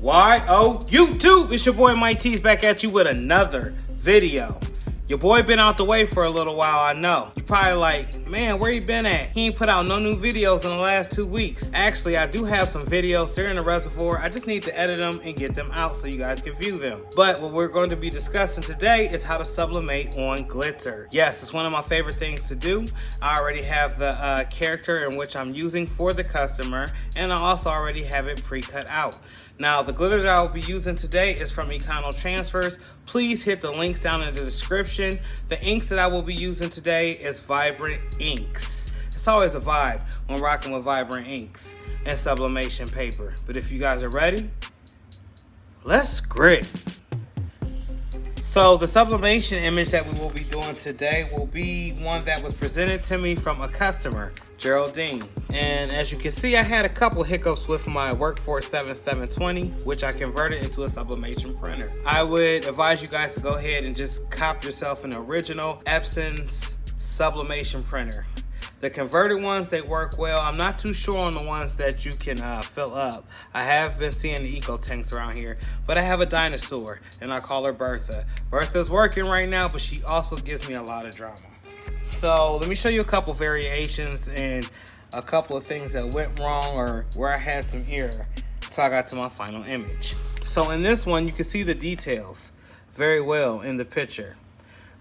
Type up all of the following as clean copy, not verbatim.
YouTube, it's your boy Mike T's back at you with another video. Your boy been out the way for a little while, I know. You probably like, man, where you been at? He ain't put out no new videos in the last 2 weeks. Actually, I do have some videos. They're in the reservoir. I just need to edit them and get them out so you guys can view them. But what we're going to be discussing today is how to sublimate on glitter. Yes, it's one of my favorite things to do. I already have the character in which I'm using for the customer, and I also already have it pre-cut out. Now, the glitter that I'll be using today is from econotransfers. Please hit the links down in the description. The inks that I will be using today is Vibrant Inks. It's always a vibe when rocking with Vibrant Inks and sublimation paper. But if you guys are ready, let's grit. So the sublimation image that we will be doing today will be one that was presented to me from a customer, Geraldine. And as you can see, I had a couple hiccups with my Workforce 7720, which I converted into a sublimation printer. I would advise you guys to go ahead and just cop yourself an original Epson's sublimation printer. The converted ones, they work well. I'm not too sure on the ones that you can fill up. I have been seeing the eco tanks around here, but I have a dinosaur and I call her Bertha. Bertha's working right now, but she also gives me a lot of drama. So let me show you a couple variations and a couple of things that went wrong or where I had some error until I got to my final image. So in this one, you can see the details very well in the picture.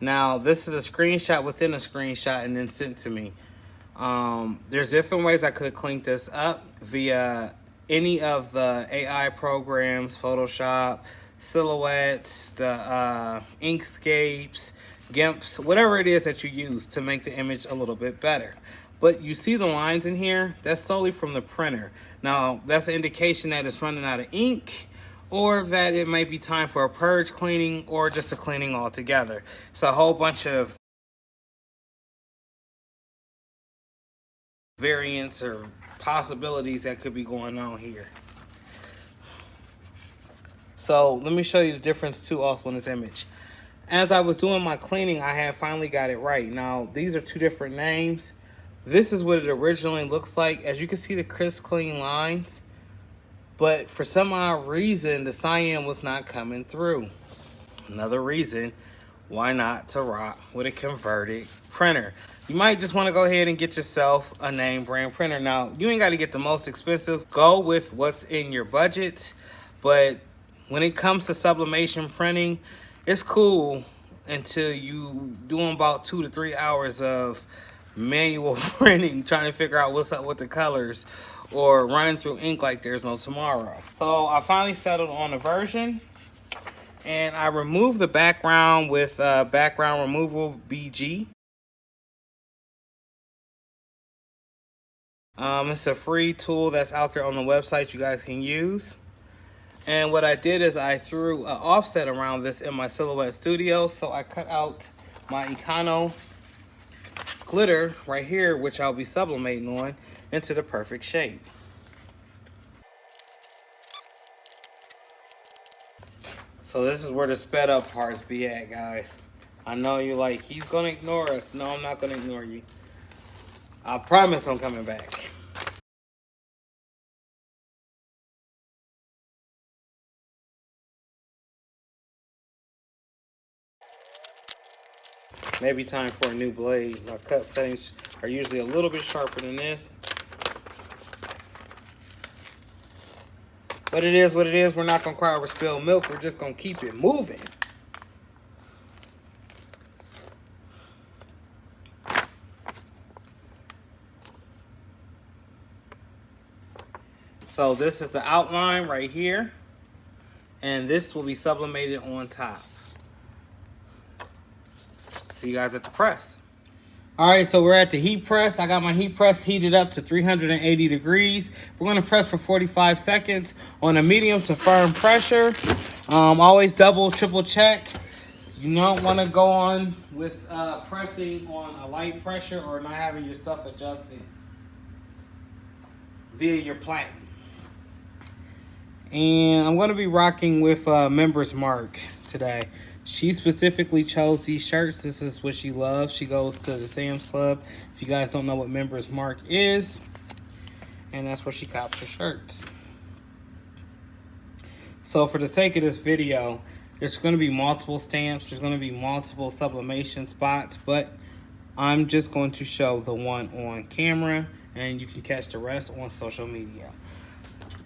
Now, this is a screenshot within a screenshot and then sent to me. There's different ways I could have cleaned this up via any of the AI programs, Photoshop, Silhouettes, the Inkscapes, GIMPs, whatever it is that you use to make the image a little bit better. But you see the lines in here? That's solely from the printer. Now, that's an indication that it's running out of ink, or that it might be time for a purge cleaning or just a cleaning altogether. It's a whole bunch of variants or possibilities that could be going on here. So let me show you the difference too also in this image. As I was doing my cleaning, I had finally got it right. Now, these are two different names. This is what it originally looks like. As you can see, the crisp clean lines, but for some odd reason, the cyan was not coming through. Another reason why not to rock with a converted printer. You might just want to go ahead and get yourself a name brand printer. Now, you ain't got to get the most expensive. Go with what's in your budget. But when it comes to sublimation printing, it's cool until you doing about 2 to 3 hours of manual printing, trying to figure out what's up with the colors or running through ink like there's no tomorrow. So I finally settled on a version. And I removed the background with background removal BG. It's a free tool that's out there on the website you guys can use. And what I did is I threw an offset around this in my Silhouette Studio. So I cut out my Econo glitter right here, which I'll be sublimating on, into the perfect shape. So this is where the sped up parts be at, guys. I know you're like, he's gonna ignore us. No, I'm not gonna ignore you. I promise I'm coming back. Maybe time for a new blade. My cut settings are usually a little bit sharper than this. But it is what it is. We're not gonna cry over spilled milk. We're just gonna keep it moving. So this is the outline right here, and this will be sublimated on top. See you guys at the press. All right, so we're at the heat press. I got my heat press heated up to 380 degrees. We're gonna press for 45 seconds on a medium to firm pressure. Always double, triple check. You don't wanna go on with pressing on a light pressure or not having your stuff adjusted via your platen. And I'm gonna be rocking with Member's Mark today. She specifically chose these shirts. This is what she loves. She goes to the Sam's Club. If you guys don't know what Member's Mark is, and that's where she cops her shirts. So for the sake of this video, there's going to be multiple stamps, there's going to be multiple sublimation spots, but I'm just going to show the one on camera, and you can catch the rest on social media.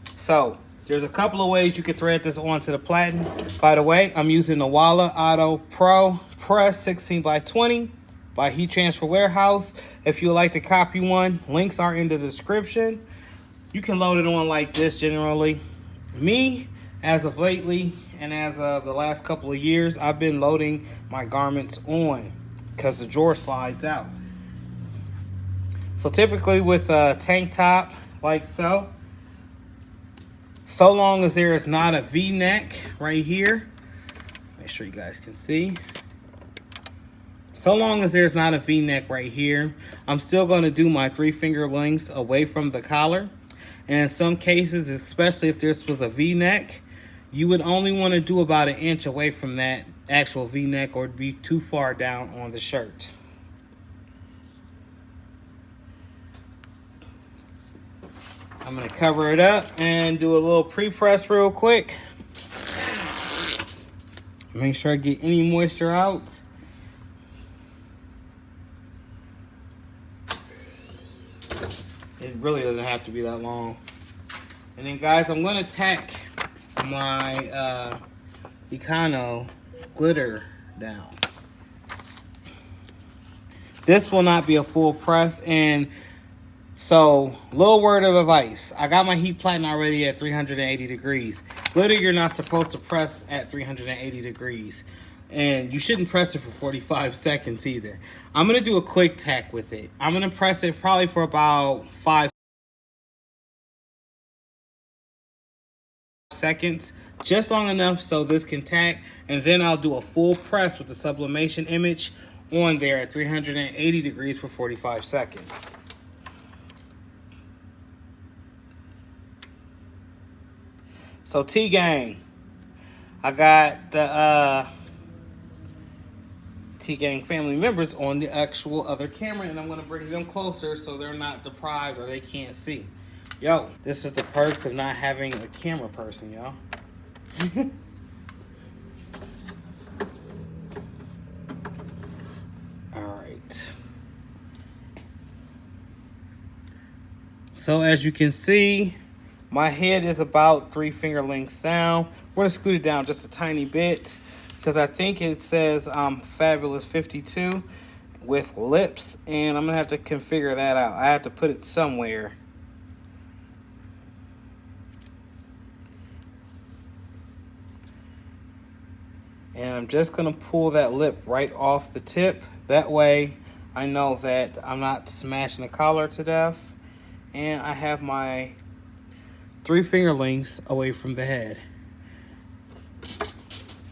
So there's a couple of ways you can thread this onto the platen. By the way, I'm using the Walla Auto Pro Press 16x20 by Heat Transfer Warehouse. If you would like to copy one, links are in the description. You can load it on like this generally. Me, as of lately and as of the last couple of years, I've been loading my garments on because the drawer slides out. So typically with a tank top like so long as there is not a V-neck right here, make sure you guys can see. So long as there's not a V-neck right here, I'm still going to do my 3-finger lengths away from the collar. And in some cases, especially if this was a V-neck, you would only want to do about 1 inch away from that actual V-neck, or it'd be too far down on the shirt. I'm going to cover it up and do a little pre-press real quick. Make sure I get any moisture out. It really doesn't have to be that long. And then guys, I'm going to tack my Econo glitter down. This will not be a full press, and so little word of advice. I got my heat platen already at 380 degrees. Glitter, you're not supposed to press at 380 degrees. And you shouldn't press it for 45 seconds either. I'm going to do a quick tack with it. I'm going to press it probably for about 5 seconds. Just long enough so this can tack. And then I'll do a full press with the sublimation image on there at 380 degrees for 45 seconds. So T-Gang, I got the T-Gang family members on the actual other camera, and I'm going to bring them closer so they're not deprived or they can't see. Yo, this is the perks of not having a camera person, y'all. Alright. So as you can see, my head is about 3-finger lengths down. We're going to scoot it down just a tiny bit because I think it says Fabulous 52 with lips, and I'm going to have to configure that out. I have to put it somewhere. And I'm just going to pull that lip right off the tip. That way I know that I'm not smashing the collar to death. And I have my 3-finger lengths away from the head.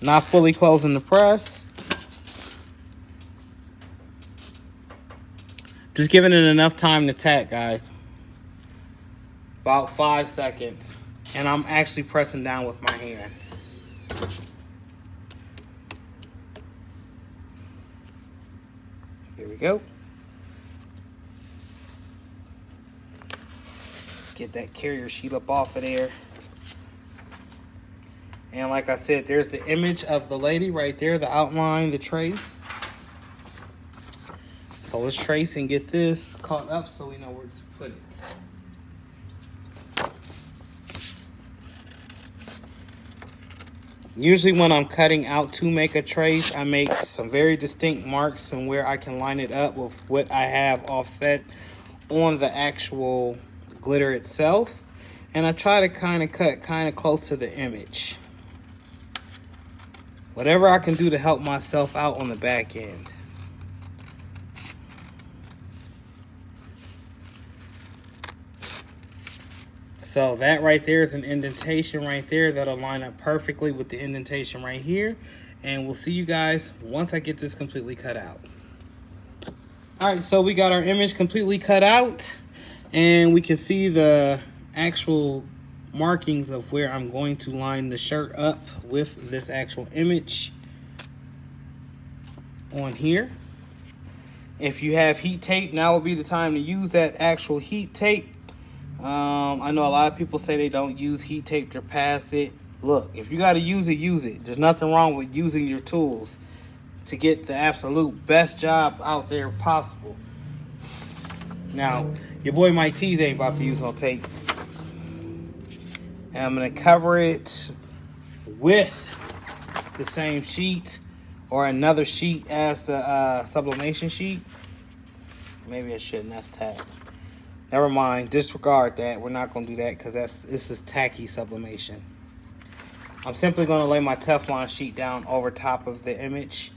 Not fully closing the press. Just giving it enough time to tack, guys. About 5 seconds. And I'm actually pressing down with my hand. Here we go. Let's get that carrier sheet up off of there. And like I said, there's the image of the lady right there, the outline, the trace. So let's trace and get this caught up so we know where to put it. Usually when I'm cutting out to make a trace, I make some very distinct marks and where I can line it up with what I have offset on the actual glitter itself. And I try to kind of cut kind of close to the image. Whatever I can do to help myself out on the back end. So that right there is an indentation right there that'll line up perfectly with the indentation right here. And we'll see you guys once I get this completely cut out. All right, so we got our image completely cut out, and we can see the actual markings of where I'm going to line the shirt up with this actual image on here. If you have heat tape, now would be the time to use that actual heat tape. I know a lot of people say they don't use heat tape to pass it. Look, if you got to use it, use it. There's nothing wrong with using your tools to get the absolute best job out there possible. Now, your boy Mike T's ain't about to use no tape. And I'm going to cover it with the same sheet or another sheet as the sublimation sheet. Maybe I shouldn't. That's tack. Never mind. Disregard that. We're not going to do that because this is tacky sublimation. I'm simply going to lay my Teflon sheet down over top of the image.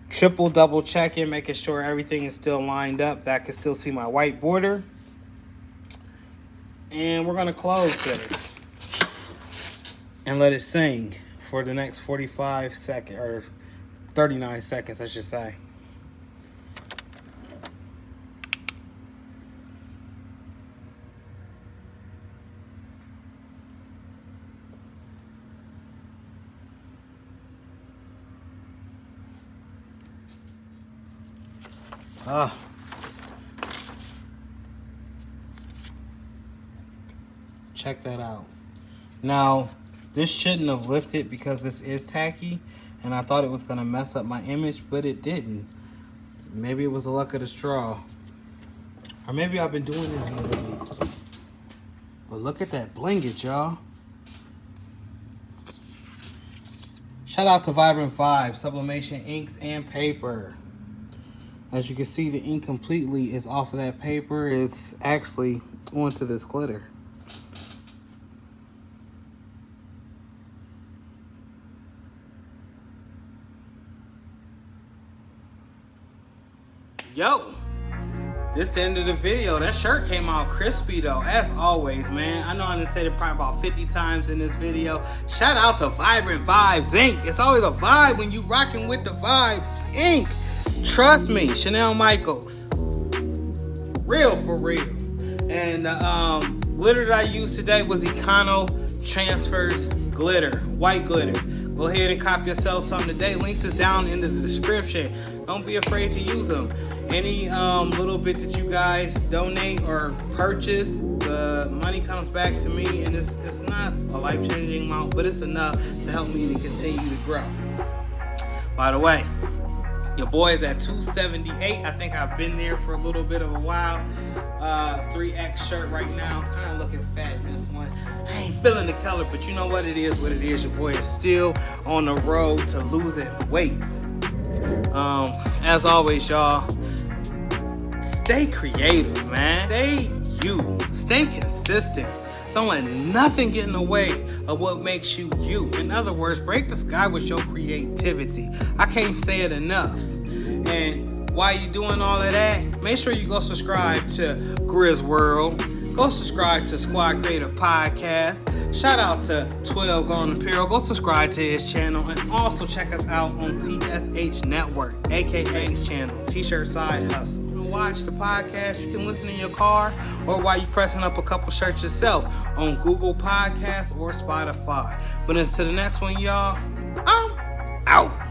Triple double checking, making sure everything is still lined up, that I can still see my white border. And we're going to close this and let it sing for the next 45 seconds, or 39 seconds, I should say. Check that out. Now, this shouldn't have lifted because this is tacky, and I thought it was going to mess up my image, but it didn't. Maybe it was the luck of the straw. Or maybe I've been doing it already. But look at that blingage, y'all. Shout out to Vibrant Vibe, sublimation inks and paper. As you can see, the ink completely is off of that paper. It's actually onto this glitter. Yo, this is the end of the video. That shirt came out crispy though, as always, man. I know I done said it probably about 50 times in this video. Shout out to Vibrant Vibes Ink. It's always a vibe when you rocking with the Vibes Ink. Trust me, Chanel Michaels. Real for real. And the glitter that I used today was econotransfer's glitter, white glitter. Go ahead and cop yourself some today. Links is down in the description. Don't be afraid to use them. Any little bit that you guys donate or purchase, the money comes back to me, and it's not a life-changing amount, but it's enough to help me to continue to grow. By the way, your boy is at 278. I think I've been there for a little bit of a while. 3X shirt right now. Kind of looking fat in this one. I ain't feeling the color, but you know what it is, what it is. Your boy is still on the road to losing weight. As always, y'all, stay creative, man. Stay you. Stay consistent. Don't let nothing get in the way of what makes you you. In other words, break the sky with your creativity. I can't say it enough. And while you're doing all of that, make sure you go subscribe to Grizz World. Go subscribe to Squad Creative Podcast. Shout out to 12 Gone Apparel. Go subscribe to his channel. And also check us out on TSH Network, aka his channel, T-Shirt Side Hustle. Watch the podcast, you can listen in your car or while you're pressing up a couple shirts yourself on Google Podcasts or Spotify. But until the next one, y'all, I'm out.